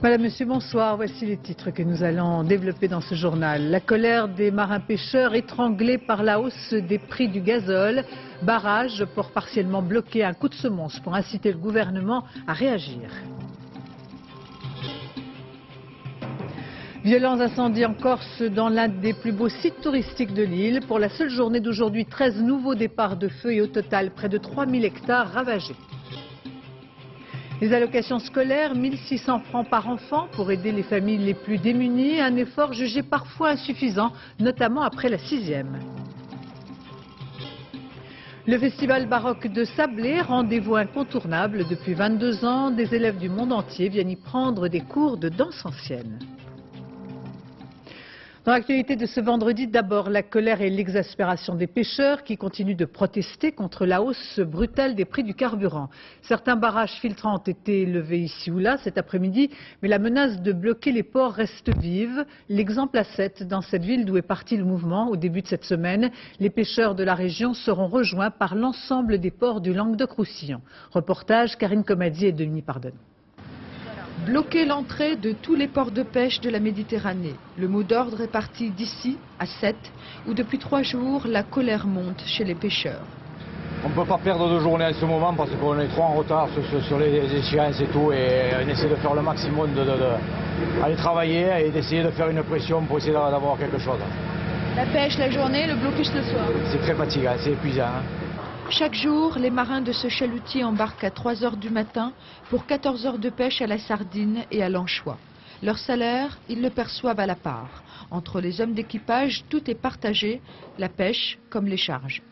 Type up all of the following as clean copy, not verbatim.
Madame, Monsieur, bonsoir. Voici les titres que nous allons développer dans ce journal. La colère des marins-pêcheurs étranglés par la hausse des prix du gazole. Barrage, port partiellement bloqué, un coup de semonce pour inciter le gouvernement à réagir. Violents incendies en Corse dans l'un des plus beaux sites touristiques de l'île. Pour la seule journée d'aujourd'hui, 13 nouveaux départs de feu et au total près de 3000 hectares ravagés. Les allocations scolaires, 1 600 francs par enfant pour aider les familles les plus démunies, un effort jugé parfois insuffisant, notamment après la 6e. Le festival baroque de Sablé, rendez-vous incontournable depuis 22 ans, des élèves du monde entier viennent y prendre des cours de danse ancienne. Dans l'actualité de ce vendredi, d'abord la colère et l'exaspération des pêcheurs qui continuent de protester contre la hausse brutale des prix du carburant. Certains barrages filtrants ont été levés ici ou là cet après-midi, mais la menace de bloquer les ports reste vive. L'exemple à 7 dans cette ville d'où est parti le mouvement au début de cette semaine. Les pêcheurs de la région seront rejoints par l'ensemble des ports du Languedoc-Roussillon. Reportage Karine Comadi et Denis Pardonne. Bloquer l'entrée de tous les ports de pêche de la Méditerranée. Le mot d'ordre est parti d'ici, à 7, où depuis 3 jours, la colère monte chez les pêcheurs. On ne peut pas perdre de journée en ce moment parce qu'on est trop en retard sur les échéances et tout. Et on essaie de faire le maximum, d'aller travailler et d'essayer de faire une pression pour essayer d'avoir quelque chose. La pêche la journée, le blocus le soir. C'est très fatigant, c'est épuisant. Hein. Chaque jour, les marins de ce chalutier embarquent à 3 h du matin pour 14 heures de pêche à la sardine et à l'anchois. Leur salaire, ils le perçoivent à la part. Entre les hommes d'équipage, tout est partagé, la pêche comme les charges.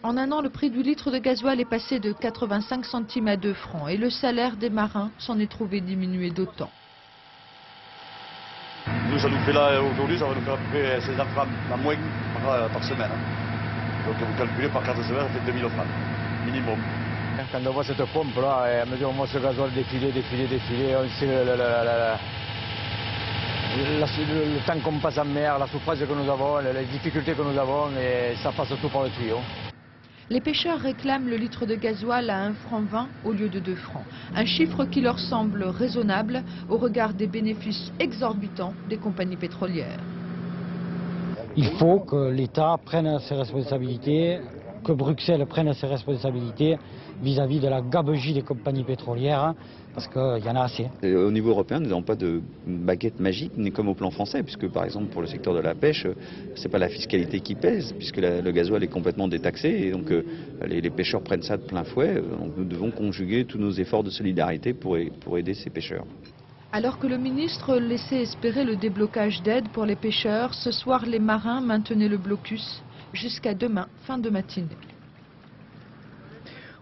En un an, le prix du litre de gasoil est passé de 85 centimes à 2 francs et le salaire des marins s'en est trouvé diminué d'autant. Nous, ça nous fait là, aujourd'hui, ça va nous faire à peu près 16 francs en moins par semaine. Hein. Donc vous calculez par 4 semaines, ça fait 2000 francs, minimum. Quand on voit cette pompe là, et à mesure où on voit ce gasoil défiler, on sait le temps qu'on passe en mer, la souffrance que nous avons, les difficultés que nous avons, et ça passe tout par le tuyau. Les pêcheurs réclament le litre de gasoil à 1,20 franc au lieu de 2 francs. Un chiffre qui leur semble raisonnable au regard des bénéfices exorbitants des compagnies pétrolières. Il faut que l'État prenne ses responsabilités, que Bruxelles prenne ses responsabilités vis-à-vis de la gabegie des compagnies pétrolières, parce qu'il y en a assez. Et au niveau européen, nous n'avons pas de baguette magique, ni comme au plan français, puisque par exemple pour le secteur de la pêche, c'est pas la fiscalité qui pèse, puisque le gasoil est complètement détaxé, et donc les pêcheurs prennent ça de plein fouet. Donc nous devons conjuguer tous nos efforts de solidarité pour aider ces pêcheurs. Alors que le ministre laissait espérer le déblocage d'aide pour les pêcheurs, ce soir les marins maintenaient le blocus jusqu'à demain, fin de matinée.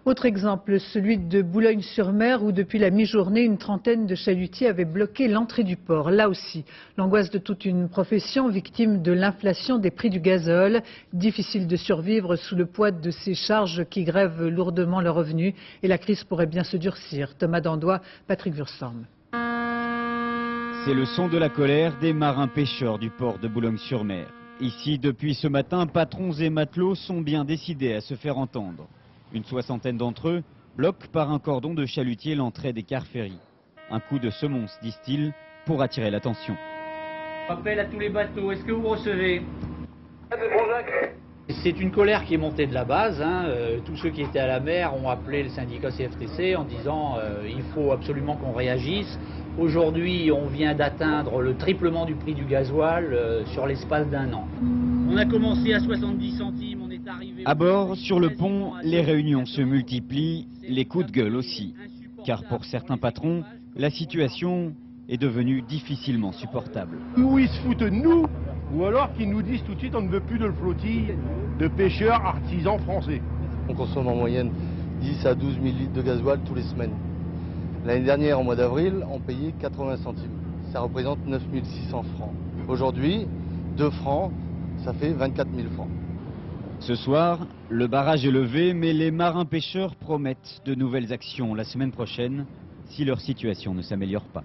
Autre exemple, celui de Boulogne-sur-Mer où depuis la mi-journée, une trentaine de chalutiers avaient bloqué l'entrée du port. Là aussi, l'angoisse de toute une profession victime de l'inflation des prix du gazole. Difficile de survivre sous le poids de ces charges qui grèvent lourdement leurs revenus et la crise pourrait bien se durcir. Thomas Dandois, Patrick Wurstorm. C'est le son de la colère des marins-pêcheurs du port de Boulogne-sur-Mer. Ici, depuis ce matin, patrons et matelots sont bien décidés à se faire entendre. Une soixantaine d'entre eux bloquent par un cordon de chalutiers l'entrée des cars ferry. Un coup de semonce, disent-ils, pour attirer l'attention. Appel à tous les bateaux, est-ce que vous recevez? C'est une colère qui est montée de la base. Tous ceux qui étaient à la mer ont appelé le syndicat CFTC en disant il faut absolument qu'on réagisse. Aujourd'hui, on vient d'atteindre le triplement du prix du gasoil sur l'espace d'un an. On a commencé à 70 centimes, on est arrivé... À bord, sur le pont, les réunions se multiplient, les coups de gueule aussi. Car pour certains patrons, la situation est devenue difficilement supportable. Ou ils se foutent de nous, ou alors qu'ils nous disent tout de suite on ne veut plus de flottille de pêcheurs artisans français. On consomme en moyenne 10 à 12 000 litres de gasoil tous les semaines. L'année dernière, au mois d'avril, on payait 80 centimes. Ça représente 9 600 francs. Aujourd'hui, 2 francs, ça fait 24 000 francs. Ce soir, le barrage est levé, mais les marins-pêcheurs promettent de nouvelles actions la semaine prochaine si leur situation ne s'améliore pas.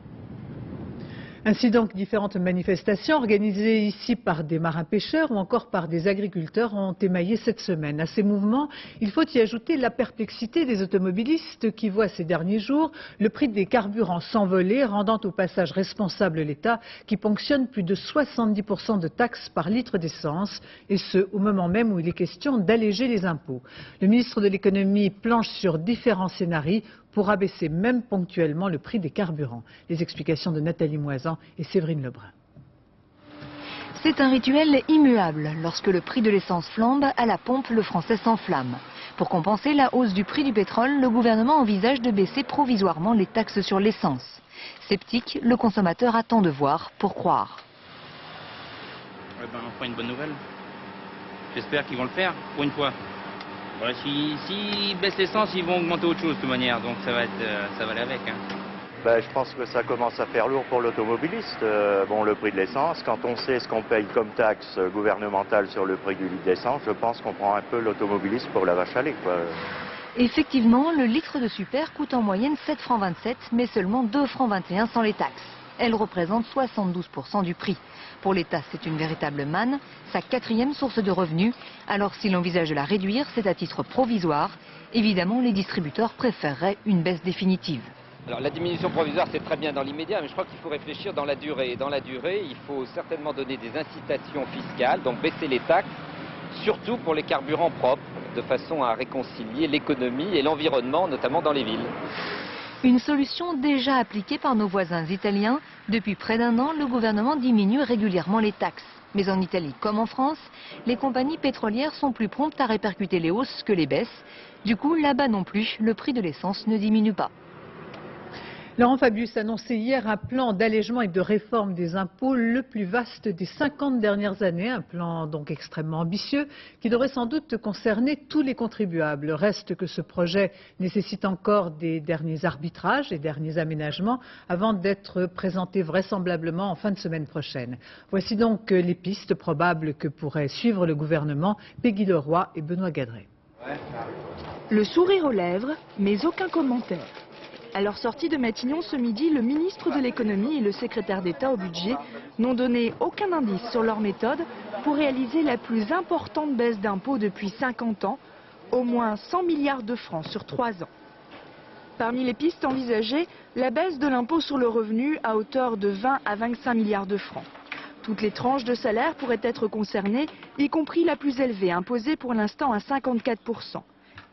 Ainsi donc, différentes manifestations organisées ici par des marins-pêcheurs ou encore par des agriculteurs ont émaillé cette semaine. À ces mouvements, il faut y ajouter la perplexité des automobilistes qui voient ces derniers jours le prix des carburants s'envoler, rendant au passage responsable l'État qui ponctionne plus de 70% de taxes par litre d'essence, et ce, au moment même où il est question d'alléger les impôts. Le ministre de l'économie planche sur différents scénarios pour abaisser même ponctuellement le prix des carburants. Les explications de Nathalie Moisan et Séverine Lebrun. C'est un rituel immuable. Lorsque le prix de l'essence flambe, à la pompe, le français s'enflamme. Pour compenser la hausse du prix du pétrole, le gouvernement envisage de baisser provisoirement les taxes sur l'essence. Sceptique, le consommateur attend de voir pour croire. On fera une bonne nouvelle. J'espère qu'ils vont le faire, pour une fois. Voilà, s'ils baissent l'essence, ils vont augmenter autre chose de toute manière, donc ça va aller avec. Je pense que ça commence à faire lourd pour l'automobiliste. Le prix de l'essence, quand on sait ce qu'on paye comme taxe gouvernementale sur le prix du litre d'essence, je pense qu'on prend un peu l'automobiliste pour la vache à lait, quoi. Effectivement, le litre de super coûte en moyenne 7,27 francs, mais seulement 2,21 francs sans les taxes. Elle représente 72% du prix. Pour l'État, c'est une véritable manne, sa 4e source de revenus. Alors s'il envisage de la réduire, c'est à titre provisoire. Évidemment, les distributeurs préféreraient une baisse définitive. Alors la diminution provisoire, c'est très bien dans l'immédiat, mais je crois qu'il faut réfléchir dans la durée. Et dans la durée, il faut certainement donner des incitations fiscales, donc baisser les taxes, surtout pour les carburants propres, de façon à réconcilier l'économie et l'environnement, notamment dans les villes. Une solution déjà appliquée par nos voisins italiens. Depuis près d'un an, le gouvernement diminue régulièrement les taxes. Mais en Italie comme en France, les compagnies pétrolières sont plus promptes à répercuter les hausses que les baisses. Du coup, là-bas non plus, le prix de l'essence ne diminue pas. Laurent Fabius annonçait hier un plan d'allègement et de réforme des impôts le plus vaste des 50 dernières années. Un plan donc extrêmement ambitieux qui devrait sans doute concerner tous les contribuables. Reste que ce projet nécessite encore des derniers arbitrages et derniers aménagements avant d'être présenté vraisemblablement en fin de semaine prochaine. Voici donc les pistes probables que pourraient suivre le gouvernement. Peggy Leroy et Benoît Gadret. Le sourire aux lèvres, mais aucun commentaire. À leur sortie de Matignon ce midi, le ministre de l'économie et le secrétaire d'État au budget n'ont donné aucun indice sur leur méthode pour réaliser la plus importante baisse d'impôts depuis 50 ans, au moins 100 milliards de francs sur 3 ans. Parmi les pistes envisagées, la baisse de l'impôt sur le revenu à hauteur de 20 à 25 milliards de francs. Toutes les tranches de salaire pourraient être concernées, y compris la plus élevée, imposée pour l'instant à 54%.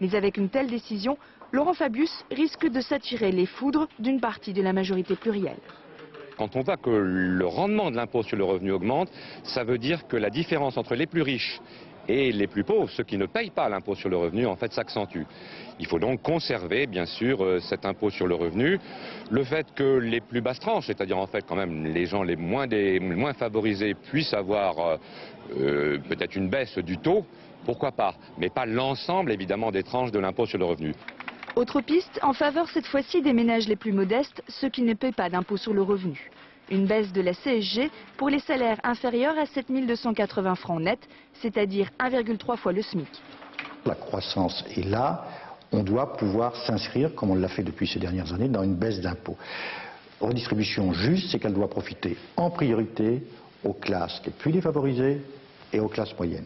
Mais avec une telle décision, Laurent Fabius risque de s'attirer les foudres d'une partie de la majorité plurielle. Quand on voit que le rendement de l'impôt sur le revenu augmente, ça veut dire que la différence entre les plus riches et les plus pauvres, ceux qui ne payent pas l'impôt sur le revenu, en fait s'accentue. Il faut donc conserver, bien sûr, cet impôt sur le revenu. Le fait que les plus basses tranches, c'est-à-dire en fait quand même les gens les moins favorisés, puissent avoir peut-être une baisse du taux, pourquoi pas, mais pas l'ensemble évidemment des tranches de l'impôt sur le revenu. Autre piste, en faveur cette fois-ci des ménages les plus modestes, ceux qui ne paient pas d'impôt sur le revenu. Une baisse de la CSG pour les salaires inférieurs à 7 280 francs net, c'est-à-dire 1,3 fois le SMIC. La croissance est là, on doit pouvoir s'inscrire, comme on l'a fait depuis ces dernières années, dans une baisse d'impôts. Redistribution juste, c'est qu'elle doit profiter en priorité aux classes les plus défavorisées et aux classes moyennes.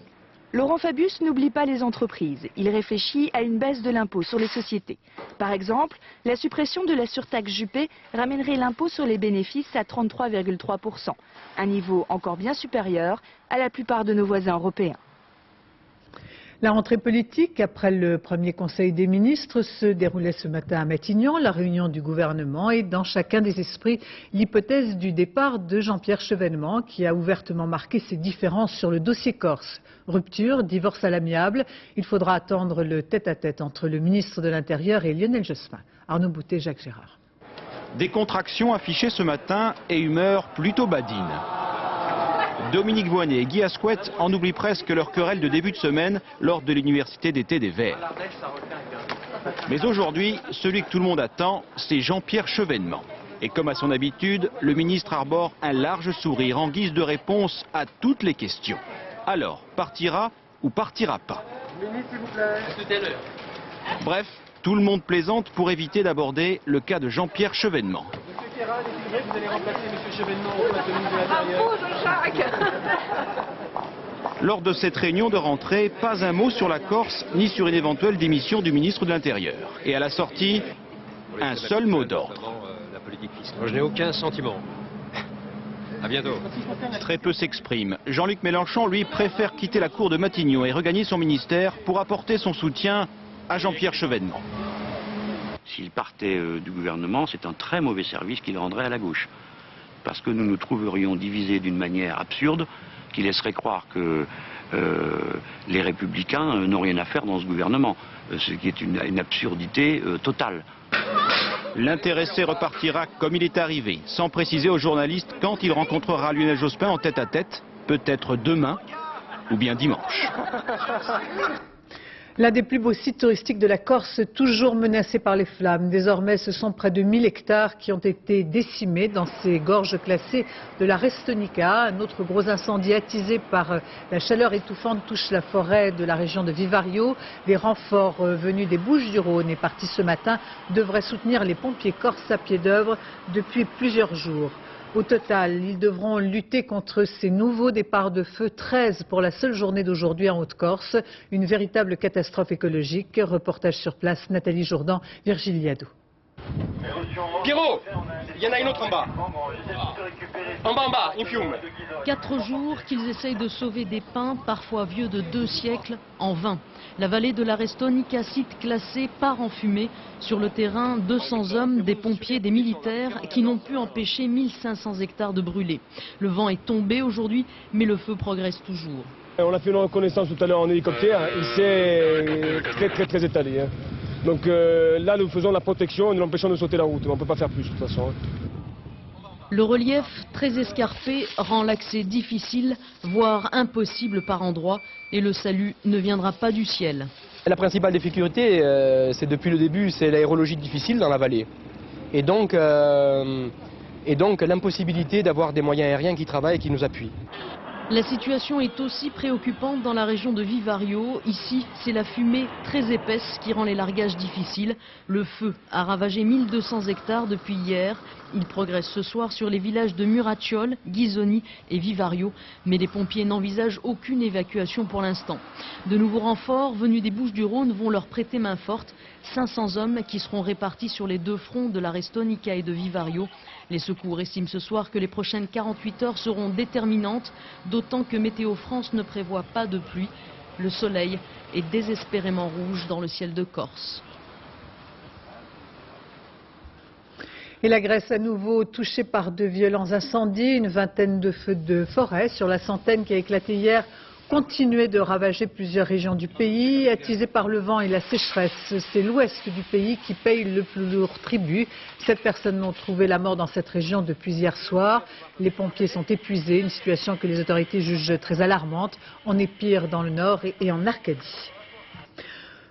Laurent Fabius n'oublie pas les entreprises. Il réfléchit à une baisse de l'impôt sur les sociétés. Par exemple, la suppression de la surtaxe Juppé ramènerait l'impôt sur les bénéfices à 33,3%, un niveau encore bien supérieur à la plupart de nos voisins européens. La rentrée politique, après le premier conseil des ministres, se déroulait ce matin à Matignon, la réunion du gouvernement et dans chacun des esprits, l'hypothèse du départ de Jean-Pierre Chevènement qui a ouvertement marqué ses différences sur le dossier corse. Rupture, divorce à l'amiable, il faudra attendre le tête-à-tête entre le ministre de l'Intérieur et Lionel Jospin. Arnaud Boutet, Jacques Gérard. Des contractions affichées ce matin et humeur plutôt badine. Dominique Voynet et Guy Asquette en oublient presque leur querelle de début de semaine lors de l'université d'été des Verts. Mais aujourd'hui, celui que tout le monde attend, c'est Jean-Pierre Chevènement. Et comme à son habitude, le ministre arbore un large sourire en guise de réponse à toutes les questions. Alors, partira ou partira pas? Bref, tout le monde plaisante pour éviter d'aborder le cas de Jean-Pierre Chevènement. latéral équilibré, vous allez remplacer M. Chevènement au poste de ministre de l'Intérieur. Lors de cette réunion de rentrée, pas un mot sur la Corse, ni sur une éventuelle démission du ministre de l'Intérieur. Et à la sortie, un seul mot d'ordre. La politique fiscale. Je n'ai aucun sentiment. À bientôt. Très peu s'expriment. Jean-Luc Mélenchon, lui, préfère quitter la cour de Matignon et regagner son ministère pour apporter son soutien à Jean-Pierre Chevènement. S'il partait du gouvernement, c'est un très mauvais service qu'il rendrait à la gauche. Parce que nous nous trouverions divisés d'une manière absurde qui laisserait croire que les Républicains n'ont rien à faire dans ce gouvernement, ce qui est une absurdité totale. L'intéressé repartira comme il est arrivé, sans préciser aux journalistes quand il rencontrera Lionel Jospin en tête-à-tête, peut-être demain ou bien dimanche. L'un des plus beaux sites touristiques de la Corse, toujours menacé par les flammes. Désormais, ce sont près de 1000 hectares qui ont été décimés dans ces gorges classées de la Restonica. Un autre gros incendie attisé par la chaleur étouffante touche la forêt de la région de Vivario. Des renforts venus des Bouches-du-Rhône et partis ce matin devraient soutenir les pompiers corses à pied d'œuvre depuis plusieurs jours. Au total, ils devront lutter contre ces nouveaux départs de feu, 13 pour la seule journée d'aujourd'hui en Haute-Corse. Une véritable catastrophe écologique. Reportage sur place, Nathalie Jourdan, Virginie Liadou. Pierrot, il y en a une autre en bas. En bas, in fiume. 4 jours qu'ils essayent de sauver des pins, parfois vieux de 2 siècles, en vain. La vallée de la Restonica, site classé, part en fumée. Sur le terrain, 200 hommes, des pompiers, des militaires, qui n'ont pu empêcher 1500 hectares de brûler. Le vent est tombé aujourd'hui, mais le feu progresse toujours. On a fait une reconnaissance tout à l'heure en hélicoptère. Il s'est très étalé. Donc là, nous faisons la protection et nous l'empêchons de sauter la route. On ne peut pas faire plus de toute façon. Le relief très escarpé rend l'accès difficile, voire impossible par endroits, et le salut ne viendra pas du ciel. La principale difficulté, c'est depuis le début, c'est l'aérologie difficile dans la vallée. Et donc l'impossibilité d'avoir des moyens aériens qui travaillent et qui nous appuient. La situation est aussi préoccupante dans la région de Vivario. Ici, c'est la fumée très épaisse qui rend les largages difficiles. Le feu a ravagé 1200 hectares depuis hier. Il progresse ce soir sur les villages de Muracciole, Ghisoni et Vivario. Mais les pompiers n'envisagent aucune évacuation pour l'instant. De nouveaux renforts venus des Bouches-du-Rhône vont leur prêter main forte. 500 hommes qui seront répartis sur les 2 fronts de la Restonica et de Vivario. Les secours estiment ce soir que les prochaines 48 heures seront déterminantes, d'autant que Météo France ne prévoit pas de pluie. Le soleil est désespérément rouge dans le ciel de Corse. Et la Grèce à nouveau touchée par de violents incendies, une vingtaine de feux de forêt sur la centaine qui a éclaté hier continuait de ravager plusieurs régions du pays, attisées par le vent et la sécheresse. C'est l'ouest du pays qui paye le plus lourd tribut. 7 personnes ont trouvé la mort dans cette région depuis hier soir. Les pompiers sont épuisés, une situation que les autorités jugent très alarmante. On est pire dans le nord et en Arcadie.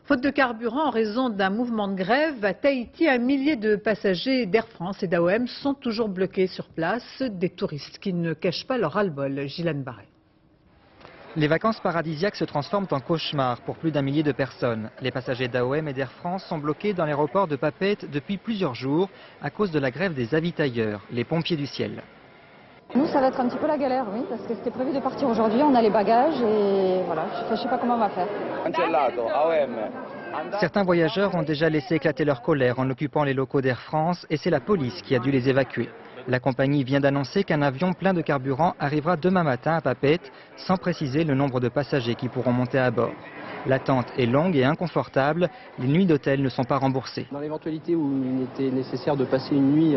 Faute de carburant en raison d'un mouvement de grève, à Tahiti, 1 millier de passagers d'Air France et d'AOM sont toujours bloqués sur place. Des touristes qui ne cachent pas leur ras-le-bol. Gilane Barret. Les vacances paradisiaques se transforment en cauchemar pour plus d'1 millier de personnes. Les passagers d'AOM et d'Air France sont bloqués dans l'aéroport de Papeete depuis plusieurs jours à cause de la grève des avitailleurs, les pompiers du ciel. Nous, ça va être un petit peu la galère, oui, parce que c'était prévu de partir aujourd'hui, on a les bagages et voilà, je ne sais pas comment on va faire. Certains voyageurs ont déjà laissé éclater leur colère en occupant les locaux d'Air France et c'est la police qui a dû les évacuer. La compagnie vient d'annoncer qu'un avion plein de carburant arrivera demain matin à Papeete, sans préciser le nombre de passagers qui pourront monter à bord. L'attente est longue et inconfortable, les nuits d'hôtel ne sont pas remboursées. Dans l'éventualité où il était nécessaire de passer une nuit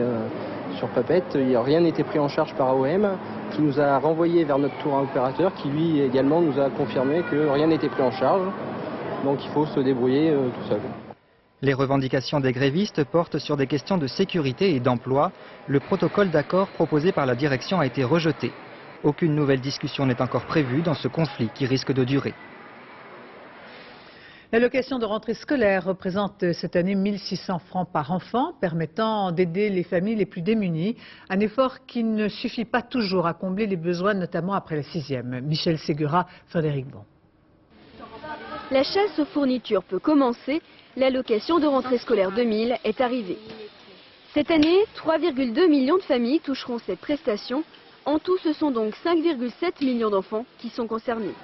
sur Papeete, rien n'était pris en charge par AOM, qui nous a renvoyé vers notre tour opérateur, qui lui également nous a confirmé que rien n'était pris en charge, donc il faut se débrouiller tout seul. Les revendications des grévistes portent sur des questions de sécurité et d'emploi. Le protocole d'accord proposé par la direction a été rejeté. Aucune nouvelle discussion n'est encore prévue dans ce conflit qui risque de durer. L'allocation de rentrée scolaire représente cette année 1 600 francs par enfant, permettant d'aider les familles les plus démunies. Un effort qui ne suffit pas toujours à combler les besoins, notamment après la 6e. Michel Ségura, Frédéric Bon. La chasse aux fournitures peut commencer. L'allocation de rentrée scolaire 2000 est arrivée. Cette année, 3,2 millions de familles toucheront cette prestation. En tout, ce sont donc 5,7 millions d'enfants qui sont concernés.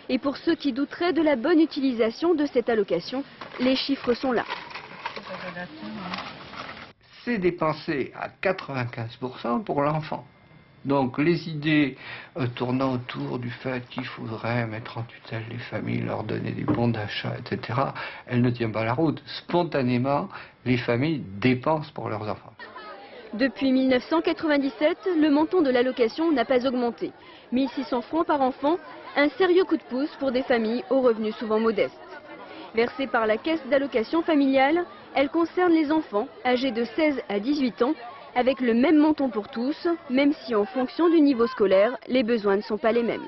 Et pour ceux qui douteraient de la bonne utilisation de cette allocation, les chiffres sont là. C'est dépensé à 95% pour l'enfant. Donc les idées tournant autour du fait qu'il faudrait mettre en tutelle les familles, leur donner des bons d'achat, etc., elles ne tiennent pas la route. Spontanément, les familles dépensent pour leurs enfants. Depuis 1997, le montant de l'allocation n'a pas augmenté. 1 600 francs par enfant, un sérieux coup de pouce pour des familles aux revenus souvent modestes. Versée par la caisse d'allocation familiale, elle concerne les enfants âgés de 16 à 18 ans, avec le même montant pour tous, même si en fonction du niveau scolaire, les besoins ne sont pas les mêmes.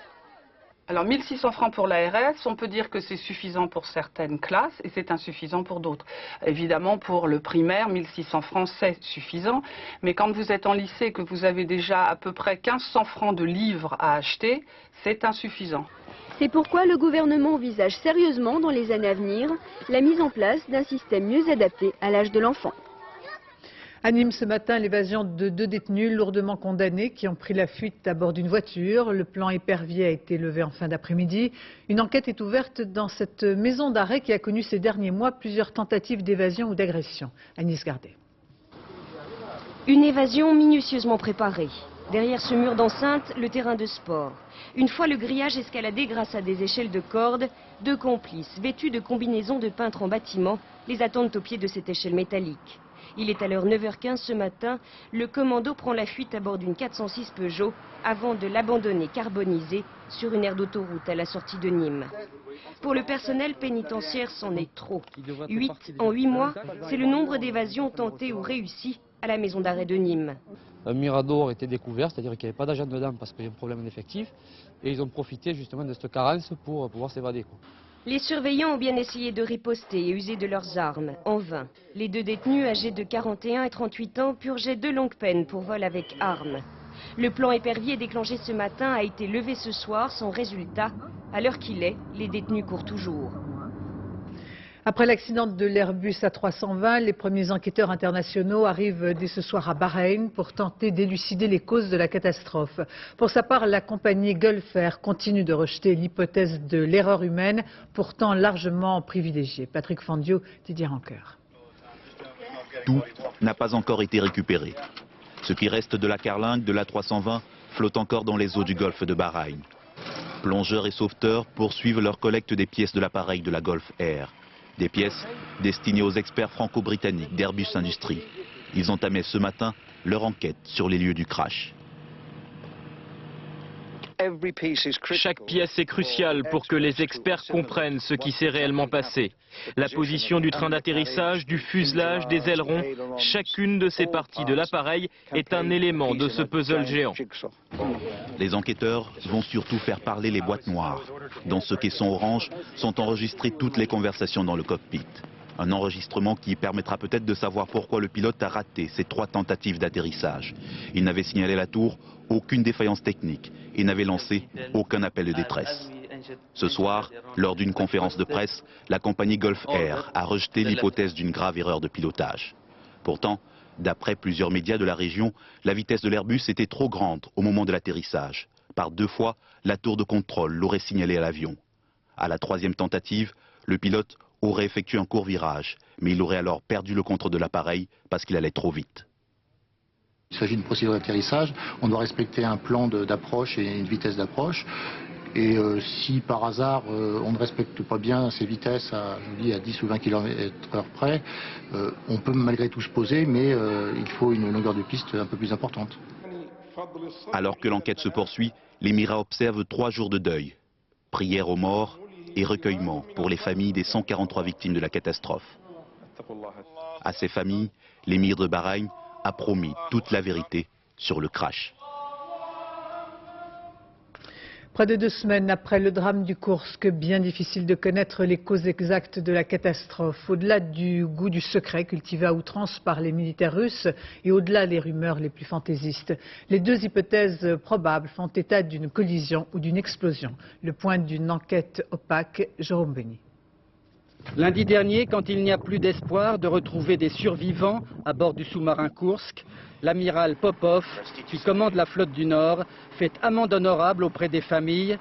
Alors 1 600 francs pour l'ARS, on peut dire que c'est suffisant pour certaines classes et c'est insuffisant pour d'autres. Évidemment pour le primaire, 1 600 francs c'est suffisant, mais quand vous êtes en lycée et que vous avez déjà à peu près 1500 francs de livres à acheter, c'est insuffisant. C'est pourquoi le gouvernement envisage sérieusement dans les années à venir la mise en place d'un système mieux adapté à l'âge de l'enfant. À Nîmes ce matin, l'évasion de 2 détenus lourdement condamnés qui ont pris la fuite à bord d'une voiture. Le plan épervier a été levé en fin d'après-midi. Une enquête est ouverte dans cette maison d'arrêt qui a connu ces derniers mois plusieurs tentatives d'évasion ou d'agression. Agnès Gardet. Une évasion minutieusement préparée. Derrière ce mur d'enceinte, le terrain de sport. Une fois le grillage escaladé grâce à des échelles de corde, 2 complices vêtus de combinaisons de peintres en bâtiment les attendent au pied de cette échelle métallique. Il est alors 9h15 ce matin, le commando prend la fuite à bord d'une 406 Peugeot avant de l'abandonner carbonisé sur une aire d'autoroute à la sortie de Nîmes. Pour le personnel pénitentiaire, c'en est trop. 8 en 8 mois, c'est le nombre d'évasions tentées ou réussies à la maison d'arrêt de Nîmes. Un mirador était découvert, c'est-à-dire qu'il n'y avait pas d'agent dedans parce qu'il y a un problème d'effectif. Et ils ont profité justement de cette carence pour pouvoir s'évader. Les surveillants ont bien essayé de riposter et user de leurs armes, en vain. Les 2 détenus âgés de 41 et 38 ans purgeaient 2 longues peines pour vol avec armes. Le plan épervier déclenché ce matin a été levé ce soir sans résultat. À l'heure qu'il est, les détenus courent toujours. Après l'accident de l'Airbus A320, les premiers enquêteurs internationaux arrivent dès ce soir à Bahreïn pour tenter d'élucider les causes de la catastrophe. Pour sa part, la compagnie Gulf Air continue de rejeter l'hypothèse de l'erreur humaine, pourtant largement privilégiée. Patrick Fandiou, Didier Rancoeur. Tout n'a pas encore été récupéré. Ce qui reste de la carlingue de l'A320 flotte encore dans les eaux du golfe de Bahreïn. Plongeurs et sauveteurs poursuivent leur collecte des pièces de l'appareil de la Gulf Air. Des pièces destinées aux experts franco-britanniques d'Airbus Industries. Ils entamaient ce matin leur enquête sur les lieux du crash. Chaque pièce est cruciale pour que les experts comprennent ce qui s'est réellement passé. La position du train d'atterrissage, du fuselage, des ailerons, chacune de ces parties de l'appareil est un élément de ce puzzle géant. Les enquêteurs vont surtout faire parler les boîtes noires. Dans ce caisson orange sont enregistrées toutes les conversations dans le cockpit. Un enregistrement qui permettra peut-être de savoir pourquoi le pilote a raté ses 3 tentatives d'atterrissage. Il n'avait signalé à la tour aucune défaillance technique et n'avait lancé aucun appel de détresse. Ce soir, lors d'une conférence de presse, la compagnie Gulf Air a rejeté l'hypothèse d'une grave erreur de pilotage. Pourtant, d'après plusieurs médias de la région, la vitesse de l'Airbus était trop grande au moment de l'atterrissage. Par 2 fois, la tour de contrôle l'aurait signalé à l'avion. À la 3e tentative, le pilote aurait effectué un court virage, mais il aurait alors perdu le contrôle de l'appareil parce qu'il allait trop vite. Il s'agit d'une procédure d'atterrissage, on doit respecter un plan d'approche et une vitesse d'approche. Et si par hasard on ne respecte pas bien ces vitesses à 10 ou 20 km/h près, on peut malgré tout se poser, mais il faut une longueur de piste un peu plus importante. Alors que l'enquête se poursuit, l'Émirat observe 3 jours de deuil. Prières aux morts et recueillement pour les familles des 143 victimes de la catastrophe. À ces familles, l'émir de Bahreïn a promis toute la vérité sur le crash. Près de 2 semaines après le drame du Koursk, bien difficile de connaître les causes exactes de la catastrophe. Au-delà du goût du secret cultivé à outrance par les militaires russes et au-delà des rumeurs les plus fantaisistes, les 2 hypothèses probables font état d'une collision ou d'une explosion. Le point d'une enquête opaque, Jérôme Benny. Lundi dernier, quand il n'y a plus d'espoir de retrouver des survivants à bord du sous-marin Kursk, l'amiral Popov, qui commande la flotte du Nord, fait amende honorable auprès des familles,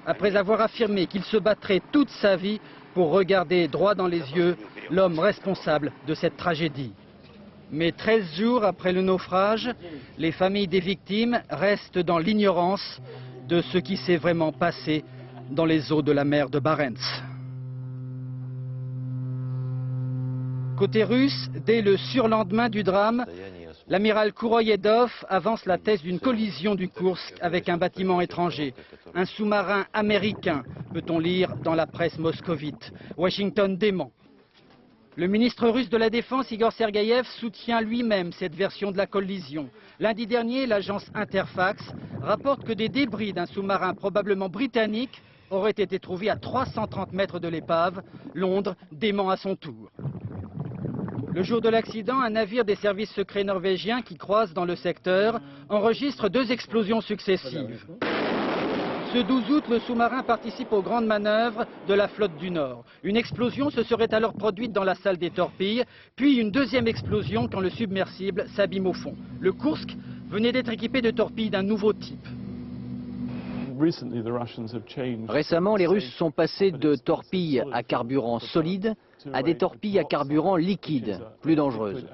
après avoir affirmé qu'il se battrait toute sa vie pour regarder droit dans les yeux l'homme responsable de cette tragédie. Mais 13 jours après le naufrage, les familles des victimes restent dans l'ignorance de ce qui s'est vraiment passé dans les eaux de la mer de Barents. Côté russe, dès le surlendemain du drame, l'amiral Kouroyedov avance la thèse d'une collision du Kursk avec un bâtiment étranger. Un sous-marin américain, peut-on lire dans la presse moscovite. Washington dément. Le ministre russe de la Défense, Igor Sergeyev, soutient lui-même cette version de la collision. Lundi dernier, l'agence Interfax rapporte que des débris d'un sous-marin probablement britannique auraient été trouvés à 330 mètres de l'épave. Londres dément à son tour. Le jour de l'accident, un navire des services secrets norvégiens qui croise dans le secteur enregistre 2 explosions successives. Ce 12 août, le sous-marin participe aux grandes manœuvres de la flotte du Nord. Une explosion se serait alors produite dans la salle des torpilles, puis une deuxième explosion quand le submersible s'abîme au fond. Le Kursk venait d'être équipé de torpilles d'un nouveau type. Récemment, les Russes sont passés de torpilles à carburant solide à des torpilles à carburant liquide, plus dangereuses.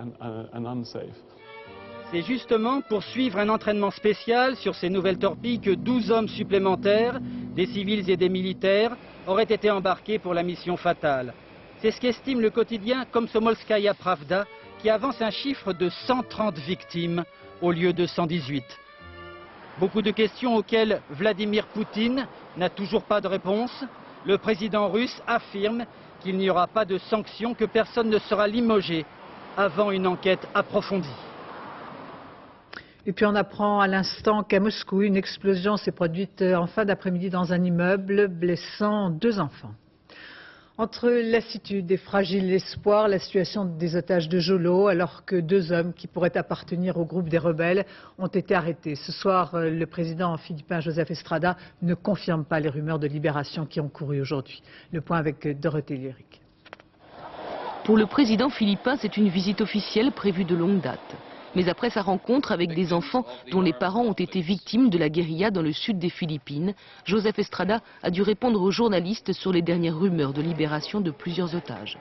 C'est justement pour suivre un entraînement spécial sur ces nouvelles torpilles que 12 hommes supplémentaires, des civils et des militaires, auraient été embarqués pour la mission fatale. C'est ce qu'estime le quotidien Komsomolskaya Pravda, qui avance un chiffre de 130 victimes au lieu de 118. Beaucoup de questions auxquelles Vladimir Poutine n'a toujours pas de réponse. Le président russe affirme qu'il n'y aura pas de sanctions, que personne ne sera limogé avant une enquête approfondie. Et puis on apprend à l'instant qu'à Moscou, une explosion s'est produite en fin d'après-midi dans un immeuble, blessant 2 enfants. Entre lassitude et fragile espoir, la situation des otages de Jolo, alors que 2 hommes qui pourraient appartenir au groupe des rebelles ont été arrêtés. Ce soir, le président philippin Joseph Estrada ne confirme pas les rumeurs de libération qui ont couru aujourd'hui. Le point avec Dorothée Lyric. Pour le président philippin, c'est une visite officielle prévue de longue date. Mais après sa rencontre avec des enfants dont les parents ont été victimes de la guérilla dans le sud des Philippines, Joseph Estrada a dû répondre aux journalistes sur les dernières rumeurs de libération de plusieurs otages.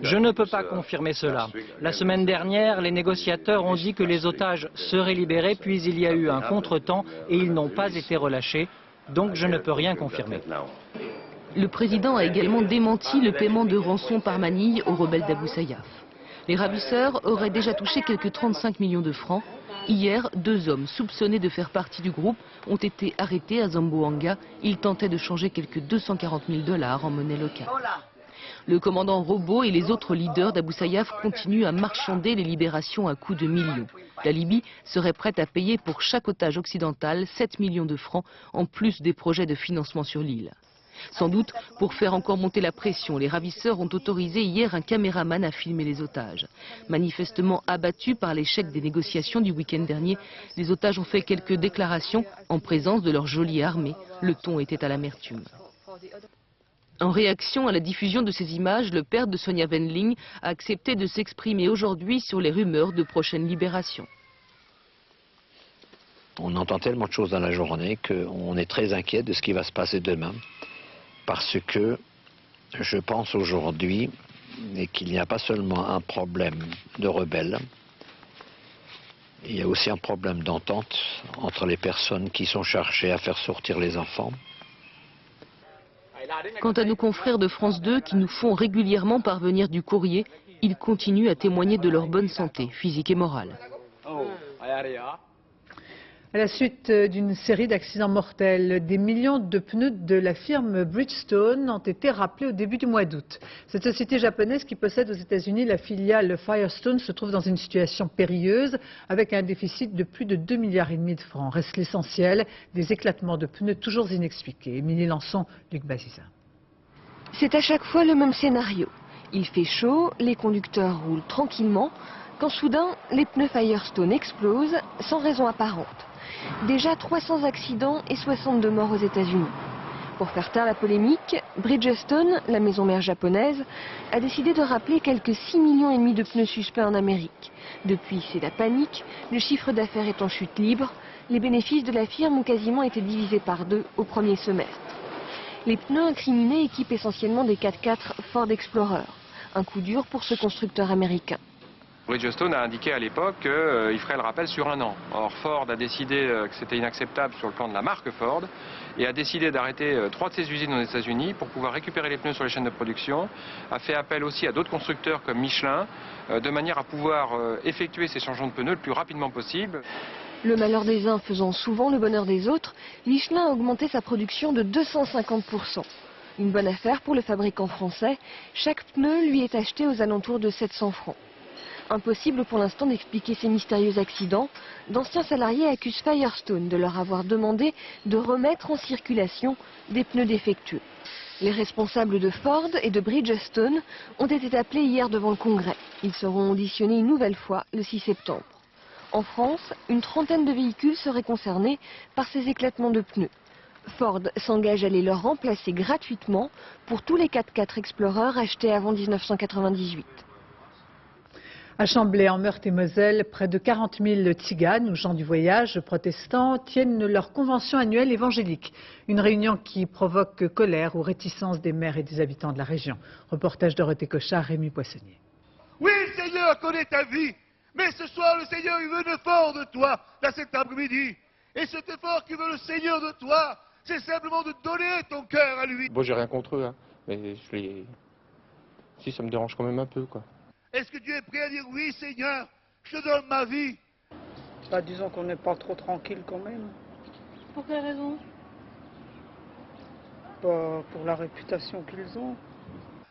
Je ne peux pas confirmer cela. La semaine dernière, les négociateurs ont dit que les otages seraient libérés, puis il y a eu un contretemps et ils n'ont pas été relâchés. Donc je ne peux rien confirmer. Le président a également démenti le paiement de rançon par manille aux rebelles d'Abu Sayyaf. Les ravisseurs auraient déjà touché quelques 35 millions de francs. Hier, 2 hommes soupçonnés de faire partie du groupe ont été arrêtés à Zamboanga. Ils tentaient de changer quelques 240 000 $ en monnaie locale. Le commandant Robo et les autres leaders d'Abu Sayyaf continuent à marchander les libérations à coups de millions. La Libye serait prête à payer pour chaque otage occidental 7 millions de francs en plus des projets de financement sur l'île. Sans doute, pour faire encore monter la pression, les ravisseurs ont autorisé hier un caméraman à filmer les otages. Manifestement abattus par l'échec des négociations du week-end dernier, les otages ont fait quelques déclarations en présence de leur geôlier armé. Le ton était à l'amertume. En réaction à la diffusion de ces images, le père de Sonia Wendling a accepté de s'exprimer aujourd'hui sur les rumeurs de prochaines libérations. On entend tellement de choses dans la journée qu'on est très inquiet de ce qui va se passer demain. Parce que je pense aujourd'hui qu'il n'y a pas seulement un problème de rebelles, il y a aussi un problème d'entente entre les personnes qui sont chargées à faire sortir les enfants. Quant à nos confrères de France 2 qui nous font régulièrement parvenir du courrier, ils continuent à témoigner de leur bonne santé, physique et morale. À la suite d'une série d'accidents mortels, des millions de pneus de la firme Bridgestone ont été rappelés au début du mois d'août. Cette société japonaise qui possède aux États-Unis la filiale Firestone se trouve dans une situation périlleuse avec un déficit de plus de 2,5 milliards de francs. Reste l'essentiel, des éclatements de pneus toujours inexpliqués. Émilie Lançon, Luc Baziza. C'est à chaque fois le même scénario. Il fait chaud, les conducteurs roulent tranquillement, quand soudain, les pneus Firestone explosent sans raison apparente. Déjà 300 accidents et 62 morts aux États-Unis. Pour faire taire la polémique, Bridgestone, la maison mère japonaise, a décidé de rappeler quelques 6,5 millions de pneus suspects en Amérique. Depuis, c'est la panique, le chiffre d'affaires est en chute libre, les bénéfices de la firme ont quasiment été divisés par 2 au premier semestre. Les pneus incriminés équipent essentiellement des 4x4 Ford Explorer, un coup dur pour ce constructeur américain. Bridgestone a indiqué à l'époque qu'il ferait le rappel sur 1 an. Or, Ford a décidé que c'était inacceptable sur le plan de la marque Ford et a décidé d'arrêter 3 de ses usines aux États-Unis pour pouvoir récupérer les pneus sur les chaînes de production. A fait appel aussi à d'autres constructeurs comme Michelin de manière à pouvoir effectuer ces changements de pneus le plus rapidement possible. Le malheur des uns faisant souvent le bonheur des autres, Michelin a augmenté sa production de 250%. Une bonne affaire pour le fabricant français, chaque pneu lui est acheté aux alentours de 700 francs. Impossible pour l'instant d'expliquer ces mystérieux accidents, d'anciens salariés accusent Firestone de leur avoir demandé de remettre en circulation des pneus défectueux. Les responsables de Ford et de Bridgestone ont été appelés hier devant le Congrès. Ils seront auditionnés une nouvelle fois le 6 septembre. En France, une trentaine de véhicules seraient concernés par ces éclatements de pneus. Ford s'engage à les leur remplacer gratuitement pour tous les 4x4 Explorer achetés avant 1998. À Chamblay, en Meurthe-et-Moselle, près de 40 000 tziganes ou gens du voyage protestants tiennent leur convention annuelle évangélique. Une réunion qui provoque colère ou réticence des maires et des habitants de la région. Reportage de Dorothée Cochard, Rémi Poissonnier. Oui, le Seigneur connaît ta vie, mais ce soir, le Seigneur, il veut de fort de toi, dans cet après-midi. Et cet effort que veut le Seigneur de toi, c'est simplement de donner ton cœur à lui. Bon, j'ai rien contre eux, hein, mais si, ça me dérange quand même un peu, quoi. Est-ce que tu es prêt à dire oui, Seigneur, je te donne ma vie? Bah, disons qu'on n'est pas trop tranquille quand même. Pour quelle raison? Bah, pour la réputation qu'ils ont.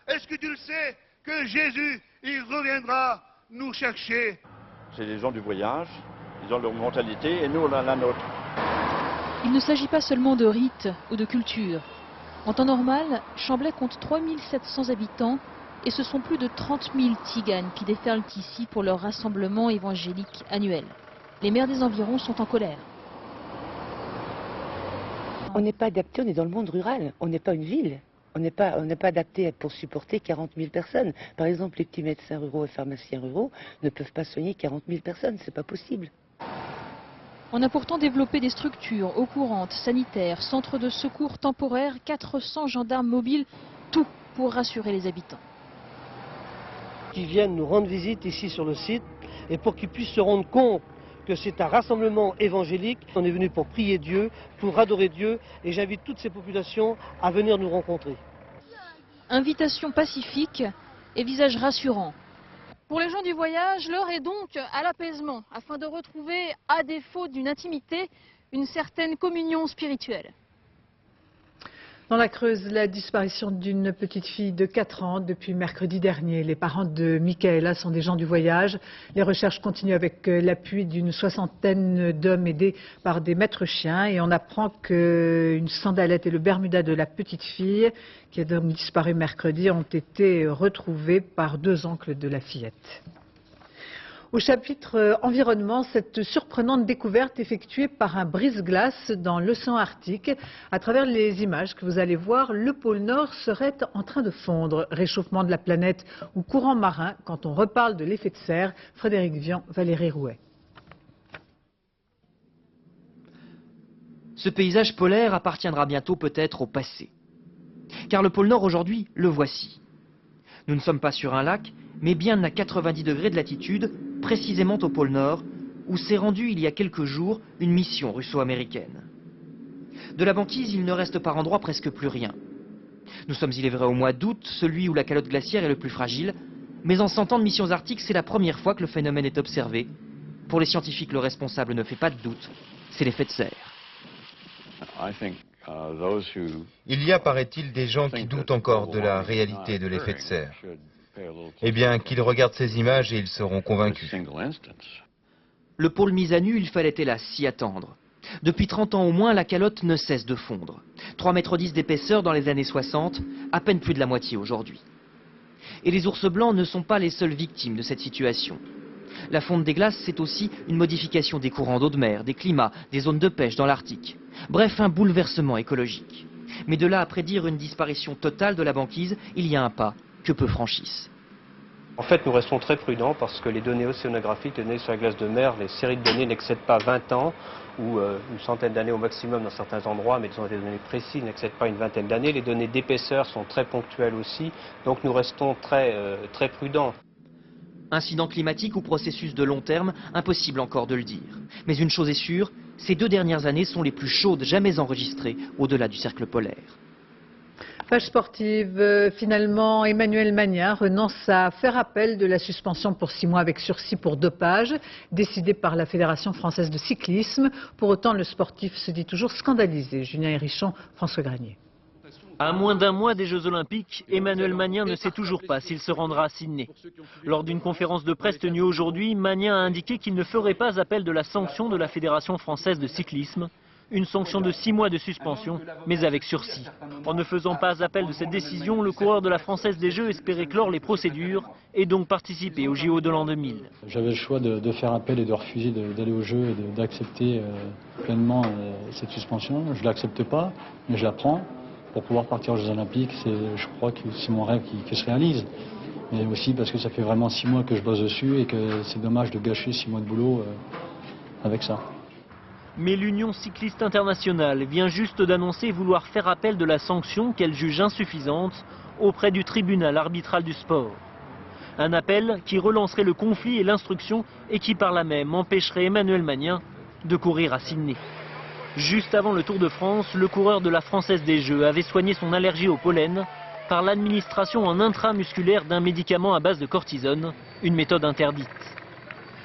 Est-ce que tu le sais que Jésus, il reviendra nous chercher? C'est les gens du voyage, ils ont leur mentalité et nous on a la nôtre. Il ne s'agit pas seulement de rites ou de culture. En temps normal, Chamblay compte 3700 habitants et ce sont plus de 30 000 tziganes qui déferlent ici pour leur rassemblement évangélique annuel. Les maires des environs sont en colère. On n'est pas adapté, on est dans le monde rural, on n'est pas une ville. On n'est pas adapté pour supporter 40 000 personnes. Par exemple, les petits médecins ruraux et pharmaciens ruraux ne peuvent pas soigner 40 000 personnes, c'est pas possible. On a pourtant développé des structures, eau courante, sanitaires, centres de secours temporaires, 400 gendarmes mobiles, tout pour rassurer les habitants. Qui viennent nous rendre visite ici sur le site et pour qu'ils puissent se rendre compte que c'est un rassemblement évangélique. On est venu pour prier Dieu, pour adorer Dieu et j'invite toutes ces populations à venir nous rencontrer. Invitation pacifique et visage rassurant. Pour les gens du voyage, l'heure est donc à l'apaisement, afin de retrouver, à défaut d'une intimité, une certaine communion spirituelle. Dans la Creuse, la disparition d'une petite fille de 4 ans depuis mercredi dernier. Les parents de Michaela sont des gens du voyage. Les recherches continuent avec l'appui d'une 60aine d'hommes aidés par des maîtres chiens. Et on apprend qu'une sandalette et le bermuda de la petite fille, qui a donc disparu mercredi, ont été retrouvés par 2 oncles de la fillette. Au chapitre environnement, cette surprenante découverte effectuée par un brise-glace dans l'océan Arctique. À travers les images que vous allez voir, le pôle Nord serait en train de fondre. Réchauffement de la planète ou courant marin, quand on reparle de l'effet de serre. Frédéric Vian, Valérie Rouet. Ce paysage polaire appartiendra bientôt peut-être au passé. Car le pôle Nord aujourd'hui, le voici. Nous ne sommes pas sur un lac, mais bien à 90 degrés de latitude, précisément au pôle Nord, où s'est rendue il y a quelques jours une mission russo-américaine. De la banquise, il ne reste par endroits presque plus rien. Nous sommes, il est vrai, au mois d'août, celui où la calotte glaciaire est le plus fragile, mais en 100 ans de missions arctiques, c'est la première fois que le phénomène est observé. Pour les scientifiques, le responsable ne fait pas de doute, c'est l'effet de serre. Il y a, paraît-il, des gens qui doutent encore de la réalité de l'effet de serre. Eh bien, qu'ils regardent ces images et ils seront convaincus. Le pôle mis à nu, il fallait hélas s'y attendre. Depuis 30 ans au moins, la calotte ne cesse de fondre. 3,10 mètres d'épaisseur dans les années 60, à peine plus de la moitié aujourd'hui. Et les ours blancs ne sont pas les seules victimes de cette situation. La fonte des glaces, c'est aussi une modification des courants d'eau de mer, des climats, des zones de pêche dans l'Arctique. Bref, un bouleversement écologique. Mais de là à prédire une disparition totale de la banquise, il y a un pas que peu franchissent. En fait, nous restons très prudents parce que les données océanographiques, les données sur la glace de mer, les séries de données n'excèdent pas 20 ans ou une centaine d'années au maximum dans certains endroits, mais des données précises n'excèdent pas une vingtaine d'années. Les données d'épaisseur sont très ponctuelles aussi, donc nous restons très prudents. Incident climatique ou processus de long terme, impossible encore de le dire. Mais une chose est sûre, ces 2 dernières années sont les plus chaudes jamais enregistrées au-delà du cercle polaire. Page sportive, finalement, Emmanuel Magnin renonce à faire appel de la suspension pour 6 mois avec sursis pour dopage, décidée par la Fédération française de cyclisme. Pour autant, le sportif se dit toujours scandalisé. Julien Hérisson, François Granier. À moins d'un mois des Jeux Olympiques, Emmanuel Magnin ne sait toujours pas s'il se rendra à Sydney. Lors d'une conférence de presse tenue aujourd'hui, Magnin a indiqué qu'il ne ferait pas appel de la sanction de la Fédération française de cyclisme. Une sanction de 6 mois de suspension, mais avec sursis. En ne faisant pas appel de cette décision, le coureur de la Française des Jeux espérait clore les procédures et donc participer au JO de l'an 2000. J'avais le choix de faire appel et de refuser d'aller au jeu et d'accepter pleinement cette suspension. Je ne l'accepte pas, mais je la prends pour pouvoir partir aux Jeux Olympiques. Je crois que c'est mon rêve qui se réalise. Mais aussi parce que ça fait vraiment 6 mois que je bosse dessus et que c'est dommage de gâcher 6 mois de boulot avec ça. Mais l'Union cycliste internationale vient juste d'annoncer vouloir faire appel de la sanction qu'elle juge insuffisante auprès du tribunal arbitral du sport. Un appel qui relancerait le conflit et l'instruction et qui par là même empêcherait Emmanuel Magnin de courir à Sydney. Juste avant le Tour de France, le coureur de la Française des Jeux avait soigné son allergie au pollen par l'administration en intramusculaire d'un médicament à base de cortisone, une méthode interdite.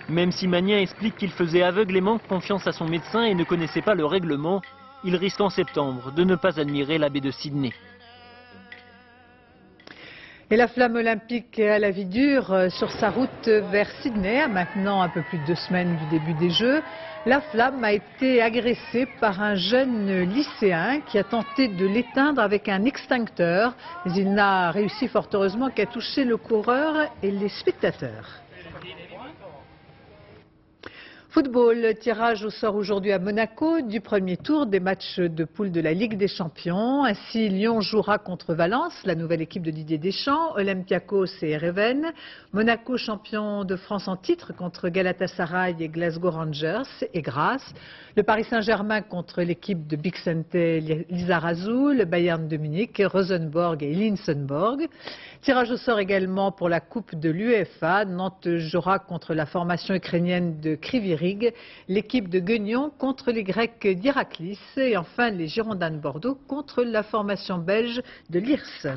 Même si Magnin explique qu'il faisait aveuglément confiance à son médecin et ne connaissait pas le règlement, il risque en septembre de ne pas admirer la baie de Sydney. Et la flamme olympique à la vie dure sur sa route vers Sydney, à maintenant un peu plus de 2 semaines du début des Jeux. La flamme a été agressée par un jeune lycéen qui a tenté de l'éteindre avec un extincteur. Mais il n'a réussi fort heureusement qu'à toucher le coureur et les spectateurs. Football, tirage au sort aujourd'hui à Monaco du premier tour des matchs de poule de la Ligue des Champions. Ainsi, Lyon jouera contre Valence, la nouvelle équipe de Didier Deschamps, Olympiakos et Ereven. Monaco, champion de France en titre, contre Galatasaray et Glasgow Rangers et Grasse. Le Paris Saint-Germain contre l'équipe de Bixente Lizarazu, le Bayern de Munich, Rosenborg et Linsenborg. Tirage au sort également pour la Coupe de l'UEFA. Nantes jouera contre la formation ukrainienne de Kryvyi-Rih, l'équipe de Guignon contre les Grecs d'Iraklis et enfin les Girondins de Bordeaux contre la formation belge de l'IRS.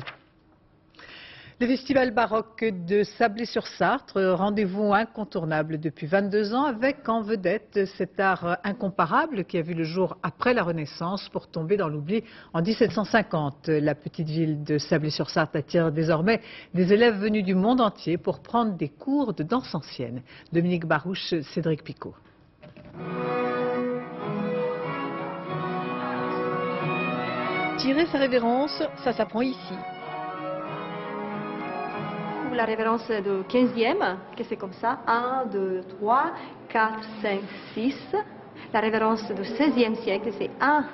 Le festival baroque de Sablé-sur-Sarthe, rendez-vous incontournable depuis 22 ans avec en vedette cet art incomparable qui a vu le jour après la Renaissance pour tomber dans l'oubli en 1750. La petite ville de Sablé-sur-Sarthe attire désormais des élèves venus du monde entier pour prendre des cours de danse ancienne. Dominique Barouche, Cédric Picot. Tirer sa révérence, ça s'apprend ici. La révérence de 15e, que c'est comme ça, 1, 2, 3, 4, 5, 6. La révérence du 16e siècle, c'est 1,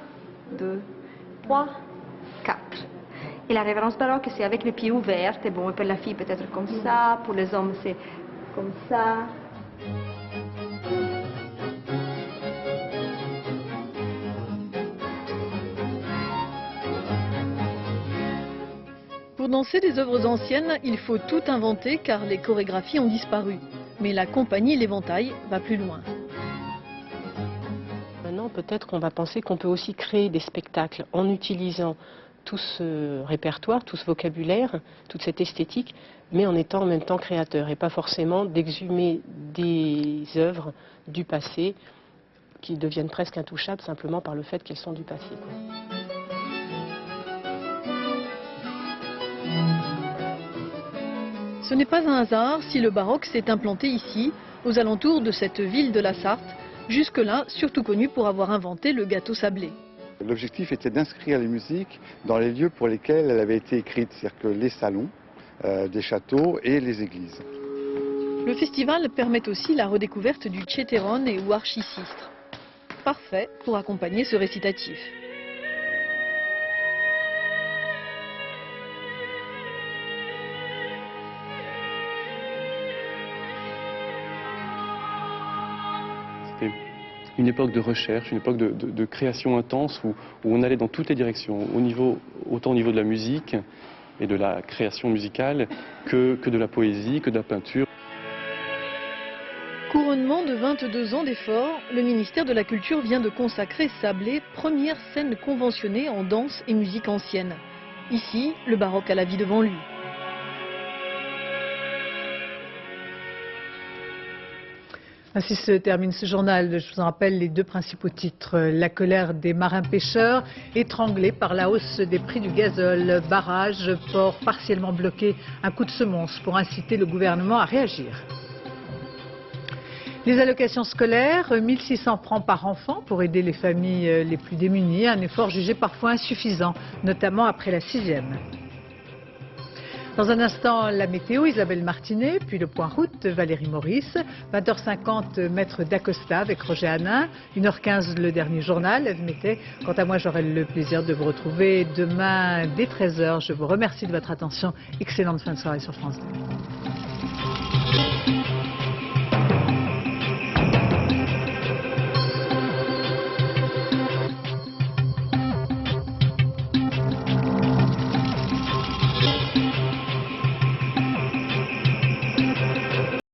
2, 3, 4. Et la révérence baroque, c'est avec les pieds ouverts. Et bon, pour la fille, peut-être comme ça. Pour les hommes, c'est comme ça. Pour danser des œuvres anciennes, il faut tout inventer car les chorégraphies ont disparu. Mais la compagnie L'Éventail va plus loin. Maintenant, peut-être qu'on va penser qu'on peut aussi créer des spectacles en utilisant tout ce répertoire, tout ce vocabulaire, toute cette esthétique, mais en étant en même temps créateur et pas forcément d'exhumer des œuvres du passé qui deviennent presque intouchables simplement par le fait qu'elles sont du passé. Ce n'est pas un hasard si le baroque s'est implanté ici, aux alentours de cette ville de la Sarthe, jusque-là surtout connue pour avoir inventé le gâteau sablé. L'objectif était d'inscrire les musiques dans les lieux pour lesquels elle avait été écrite, c'est-à-dire que les salons des châteaux et les églises. Le festival permet aussi la redécouverte du chétéron et ou archisistre. Parfait pour accompagner ce récitatif. C'était une époque de recherche, une époque de création intense où on allait dans toutes les directions, autant au niveau de la musique et de la création musicale que de la poésie, que de la peinture. Couronnement de 22 ans d'efforts, le ministère de la Culture vient de consacrer Sablé, première scène conventionnée en danse et musique ancienne. Ici, le baroque a la vie devant lui. Ainsi se termine ce journal. Je vous en rappelle les deux principaux titres. La colère des marins-pêcheurs, étranglés par la hausse des prix du gazole. Barrages, ports partiellement bloqués. Un coup de semonce pour inciter le gouvernement à réagir. Les allocations scolaires, 1 600 francs par enfant pour aider les familles les plus démunies. Un effort jugé parfois insuffisant, notamment après la 6e. Dans un instant, la météo, Isabelle Martinet, puis le point route, Valérie Maurice. 20h50, Maître d'Acosta avec Roger Hanin. 1h15, le dernier journal, Ève Mété. Quant à moi, j'aurai le plaisir de vous retrouver demain dès 13h. Je vous remercie de votre attention. Excellente fin de soirée sur France 2.